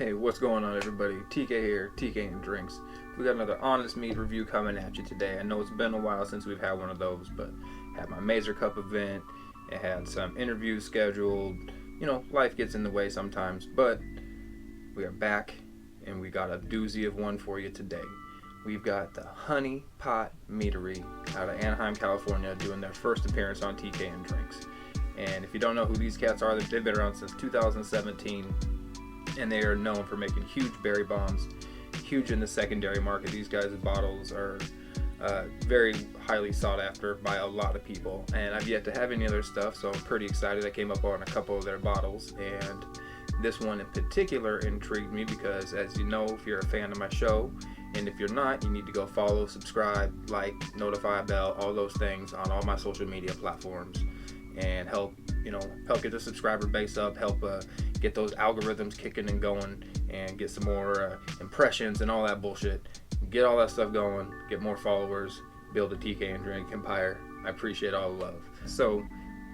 Hey, what's going on, everybody? TK here, TK and Drinks. We got another honest mead review coming at you today. I know it's been a while since we've had one of those, but had my Mazer Cup event, it had some interviews scheduled. You know, life gets in the way sometimes, but we are back and we got a doozy of one for you today. We've got the Honey Pot Meadery out of Anaheim, California, doing their first appearance on TK and Drinks. And if you don't know who these cats are, they've been around since 2017. And they are known for making huge berry bombs, huge in the secondary market. These guys' bottles are very highly sought after by a lot of people, and I've yet to have any of their stuff, so I'm pretty excited. I came up on a couple of their bottles, and this one in particular intrigued me because, as you know, if you're a fan of my show, and if you're not, you need to go follow, subscribe, like, notify bell, all those things on all my social media platforms, and help get the subscriber base up, help get those algorithms kicking and going, and get some more impressions and all that bullshit. Get all that stuff going, get more followers, build a TK and Drink empire. I appreciate all the love. So,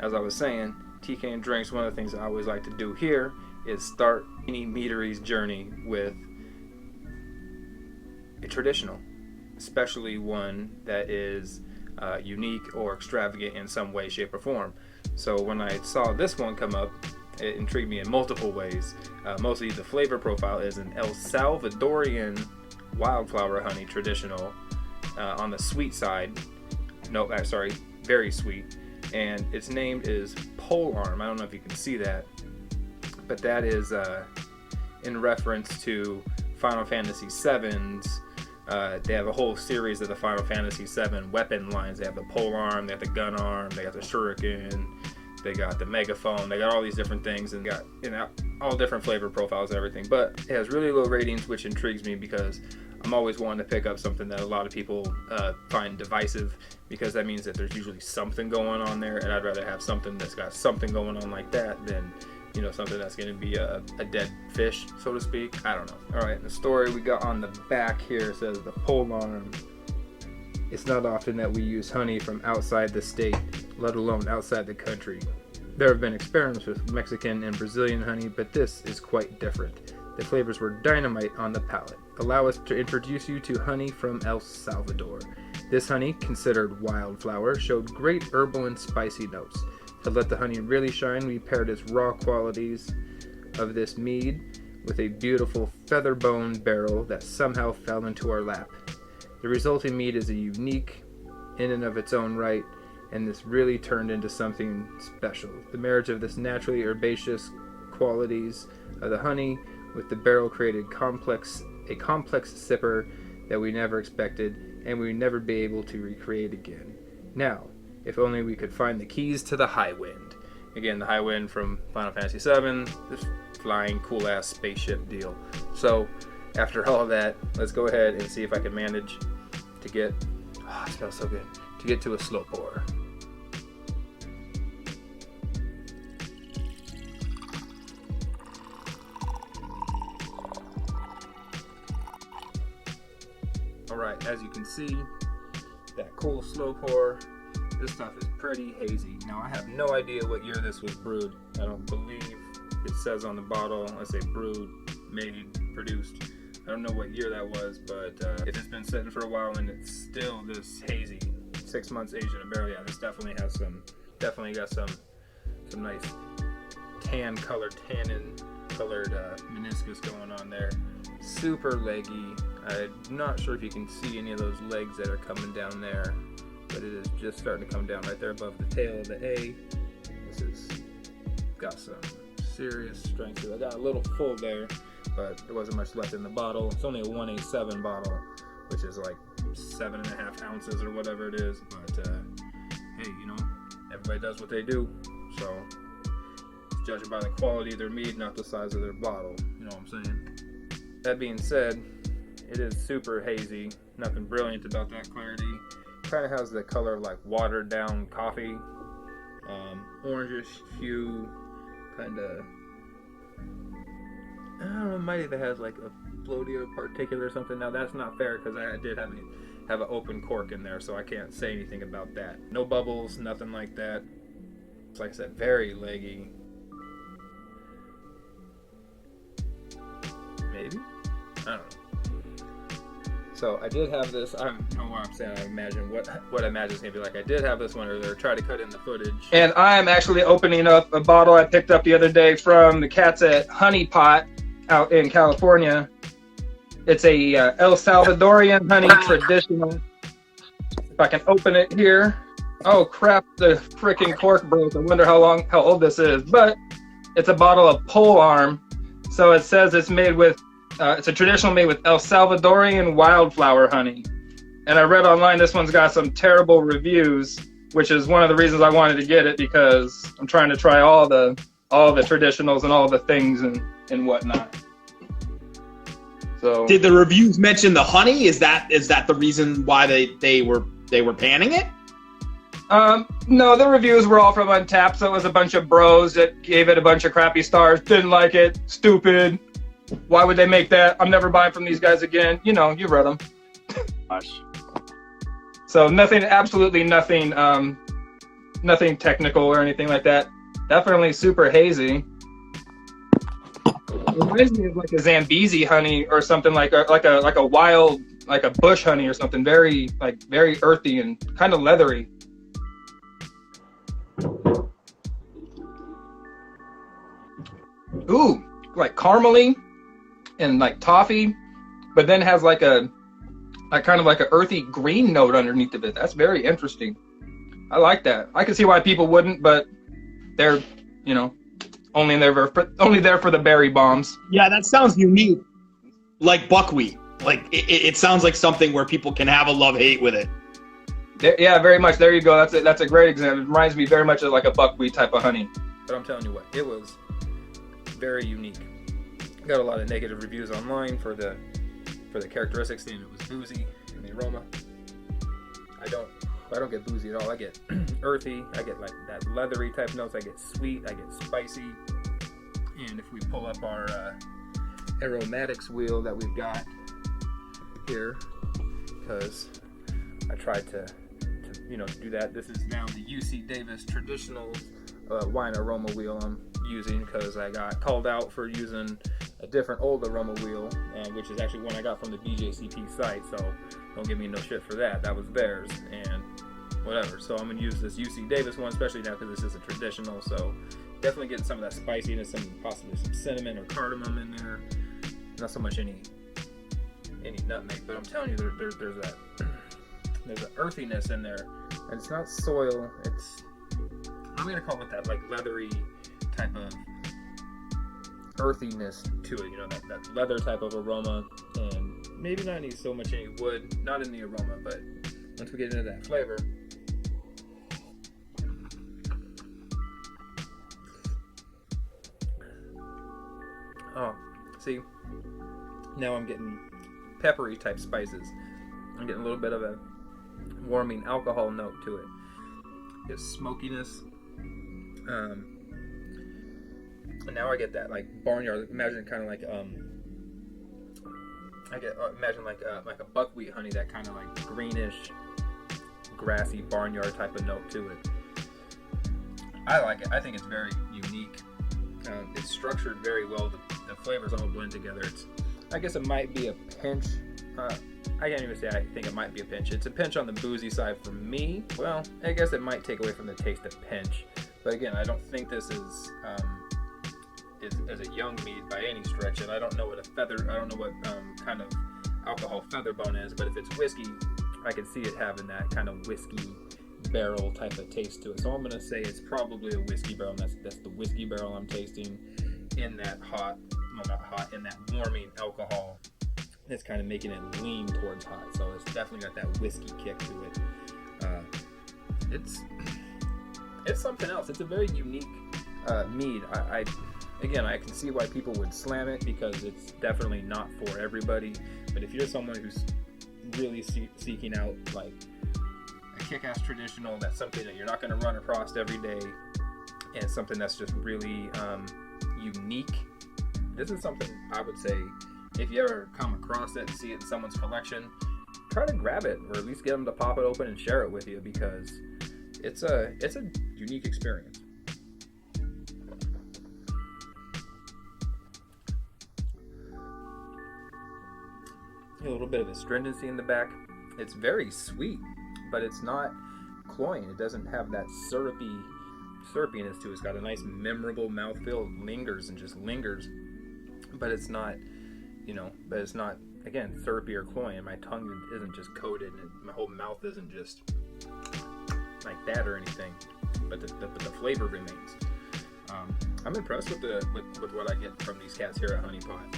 as I was saying, TK and Drinks, one of the things I always like to do here is start any Meadery's journey with a traditional, especially one that is unique or extravagant in some way, shape, or form. So when I saw this one come up, it intrigued me in multiple ways. Mostly the flavor profile is an El Salvadorian wildflower honey traditional on the sweet side. No, sorry, very sweet. And its name is Polearm. I don't know if you can see that, but that is in reference to Final Fantasy VII's. They have a whole series of the Final Fantasy VII weapon lines. They have the polearm, they have the gun arm, they got the shuriken, they got the megaphone, they got all these different things, and got all different flavor profiles and everything. But it has really low ratings, which intrigues me because I'm always wanting to pick up something that a lot of people find divisive, because that means that there's usually something going on there, and I'd rather have something that's got something going on like that than something that's going to be a dead fish, so to speak. I don't know. Alright, the story we got on the back here says the polearm. It's not often that we use honey from outside the state, let alone outside the country. There have been experiments with Mexican and Brazilian honey, but this is quite different. The flavors were dynamite on the palate. Allow us to introduce you to honey from El Salvador. This honey, considered wildflower, showed great herbal and spicy notes. To let the honey really shine, we paired its raw qualities of this mead with a beautiful Featherbone barrel that somehow fell into our lap. The resulting mead is a unique in and of its own right, and this really turned into something special. The marriage of this naturally herbaceous qualities of the honey with the barrel created a complex sipper that we never expected and we would never be able to recreate again. Now, if only we could find the keys to the high wind. Again, the high wind from Final Fantasy VII, this flying cool-ass spaceship deal. So, after all of that, let's go ahead and see if I can manage to get, it smells so good, to get to a slow pour. Alright, as you can see, that cool slow pour. This stuff is pretty hazy. Now, I have no idea what year this was brewed. I don't believe it says on the bottle. I say brewed, made, produced. I don't know what year that was, but if it's been sitting for a while and it's still this hazy, 6 months aged in a barrel, yeah, this definitely got some nice tannin colored meniscus going on there. Super leggy. I'm not sure if you can see any of those legs that are coming down there, but it is just starting to come down right there above the tail of the A. This has got some serious strength to it. I got a little full there, but there wasn't much left in the bottle. It's only a 187 bottle, which is like 7.5 ounces or whatever it is. But hey, everybody does what they do. So judging by the quality of their mead, not the size of their bottle. You know what I'm saying? That being said, it is super hazy. Nothing brilliant about that clarity. Kind of has the color of like watered down coffee, orangish hue, kind of, I don't know, might even have like a floaty or particulate or something. Now that's not fair because I did have an open cork in there, so I can't say anything about that. No bubbles, nothing like that. It's like I said, very leggy. I don't know. So I did have this. I don't know what I'm saying. I imagine what I imagine it's gonna be like. I did have this one earlier. Try to cut in the footage. And I'm actually opening up a bottle I picked up the other day from the cats at Honey Pot out in California. It's a El Salvadorian honey traditional. If I can open it here. Oh crap! The freaking cork broke. I wonder how old this is. But it's a bottle of Polearm. So it says it's made with. It's a traditional made with El Salvadorian wildflower honey. And I read online this one's got some terrible reviews, which is one of the reasons I wanted to get it, because I'm trying to try all the traditionals and all the things and whatnot. So did the reviews mention the honey? Is that the reason why they were banning it? No, the reviews were all from Untapped, so it was a bunch of bros that gave it a bunch of crappy stars, didn't like it, stupid. Why would they make that? I'm never buying from these guys again. You know, you read them. Gosh. So nothing, absolutely nothing, nothing technical or anything like that. Definitely super hazy. It reminds me of like a Zambezi honey or something like a wild, like a bush honey or something. Very earthy and kind of leathery. Ooh, like caramely and like toffee, but then has like a kind of like a earthy green note underneath of it. That's very interesting. I like that. I can see why people wouldn't, but they're, you know, only there for the berry bombs. Yeah, that sounds unique. Like buckwheat. Like it sounds like something where people can have a love-hate with it. Yeah, very much. There you go. That's a great example. It reminds me very much of like a buckwheat type of honey. But I'm telling you what, it was very unique. Got a lot of negative reviews online for the characteristics, saying it was boozy in the aroma. I don't get boozy at all. I get earthy. I get like that leathery type notes. I get sweet. I get spicy. And if we pull up our aromatics wheel that we've got here, because I tried to do that. This is now the UC Davis traditional wine aroma wheel I'm using, because I got called out for using a different old aroma wheel, which is actually one I got from the BJCP site, so don't give me no shit for that. That was theirs, and whatever. So I'm going to use this UC Davis one, especially now because this is a traditional, so definitely getting some of that spiciness, possibly some cinnamon or cardamom in there. Not so much any nutmeg, but I'm telling you, there's an earthiness in there, and it's not soil, I'm going to call it that like leathery type of earthiness to it, you know, that leather type of aroma, and maybe not so much any wood, not in the aroma, but once we get into that flavor. Oh, see, now I'm getting peppery type spices. I'm getting a little bit of a warming alcohol note to it. It's smokiness. And now I get that like barnyard. Imagine kind of like imagine like a buckwheat honey, that kind of like greenish, grassy barnyard type of note to it. I like it. I think it's very unique. It's structured very well. The flavors all blend together. I guess it might be a pinch. I can't even say I think it might be a pinch. It's a pinch on the boozy side for me. Well, I guess it might take away from the taste a pinch. But again, I don't think this is as a young mead by any stretch, and I don't know what kind of alcohol Featherbone is, but if it's whiskey, I can see it having that kind of whiskey barrel type of taste to it. So I'm gonna say it's probably a whiskey barrel, and that's the whiskey barrel I'm tasting in that in that warming alcohol. It's kind of making it lean towards hot, so it's definitely got that whiskey kick to it. It's something else. It's a very unique mead. I can see why people would slam it, because it's definitely not for everybody. But if you're someone who's really seeking out like a kick-ass traditional, that's something that you're not going to run across every day, and something that's just really unique, this is something I would say, if you ever come across it and see it in someone's collection, try to grab it, or at least get them to pop it open and share it with you, because it's a unique experience. A little bit of astringency in the back. It's very sweet, but it's not cloying. It doesn't have that syrupiness to it. It's got a nice memorable mouthfeel. It lingers and just lingers, but it's not, again, syrupy or cloying. My tongue isn't just coated, and my whole mouth isn't just like that or anything, but the flavor remains. I'm impressed with what I get from these cats here at Honey Pot.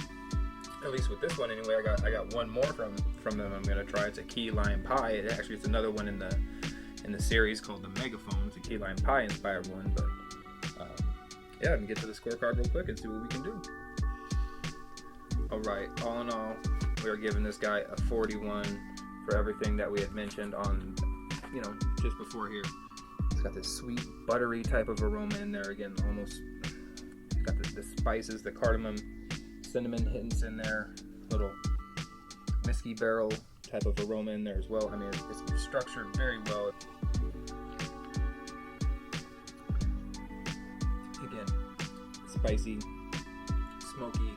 At least with this one anyway. I got one more from them I'm gonna try. It's a key lime pie. It's another one in the series called the Megaphone. It's a key lime pie inspired one, but yeah, I can get to the scorecard real quick and see what we can do. All right, all in all, we are giving this guy a 41 for everything that we had mentioned on, just before here. It's got this sweet, buttery type of aroma in there. Again, almost got the spices, the cardamom, cinnamon hints in there, little whiskey barrel type of aroma in there as well. I mean, it's structured very well. Again, spicy, smoky,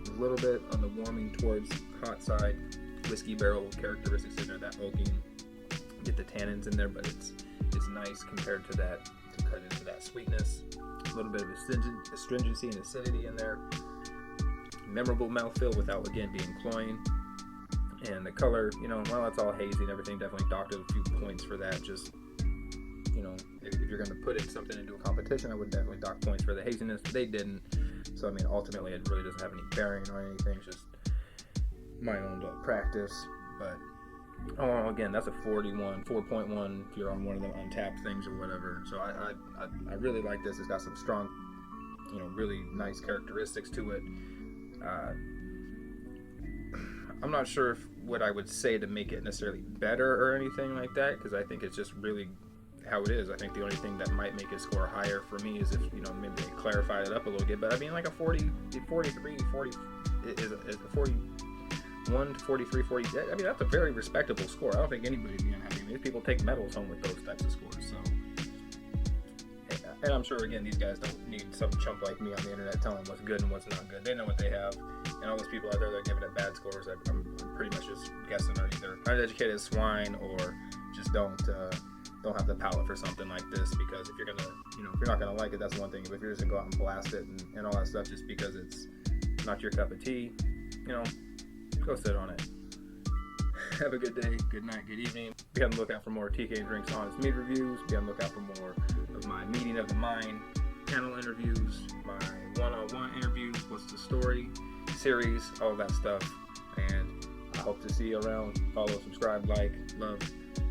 a little bit on the warming towards hot side, whiskey barrel characteristics in there, that oaking. Get the tannins in there, but it's nice compared to that, to cut into that sweetness. A little bit of astringency and acidity in there. Memorable mouthfeel without, again, being cloying. And the color, while that's all hazy and everything, definitely docked a few points for that. Just, if you're going to put something into a competition, I would definitely dock points for the haziness. They didn't. So, I mean, ultimately, it really doesn't have any bearing on anything. It's just my own practice. But, again, that's a 4.1 if you're on one of the untapped things or whatever. So, I really like this. It's got some strong, really nice characteristics to it. I'm not sure what I would say to make it necessarily better or anything like that, because I think it's just really how it is. I think the only thing that might make it score higher for me is if, maybe they clarify it up a little bit. But I mean, like a 40, 43, 40 is a 41 to 43, 40. I mean, that's a very respectable score. I don't think anybody's being happy. I mean, people take medals home with those types of scores. So, and I'm sure, again, these guys don't need some chump like me on the internet telling them what's good and what's not good. They know what they have. And all those people out there that are giving it bad scores, I'm pretty much just guessing are either uneducated swine or just don't have the palate for something like this. Because if you're gonna, if you're not gonna like it, that's one thing. But if you're just gonna go out and blast it and all that stuff just because it's not your cup of tea, go sit on it. Have a good day, good night, good evening. Be on the lookout for more TK Drinks Honest Mead reviews. Be on the lookout for more of my Meeting of the Mind panel interviews, my one-on-one interviews, What's the Story series, all that stuff. And I hope to see you around. Follow, subscribe, like, love,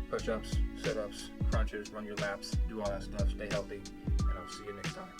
push-ups, sit-ups, crunches, run your laps, do all that stuff. Stay healthy, and I'll see you next time.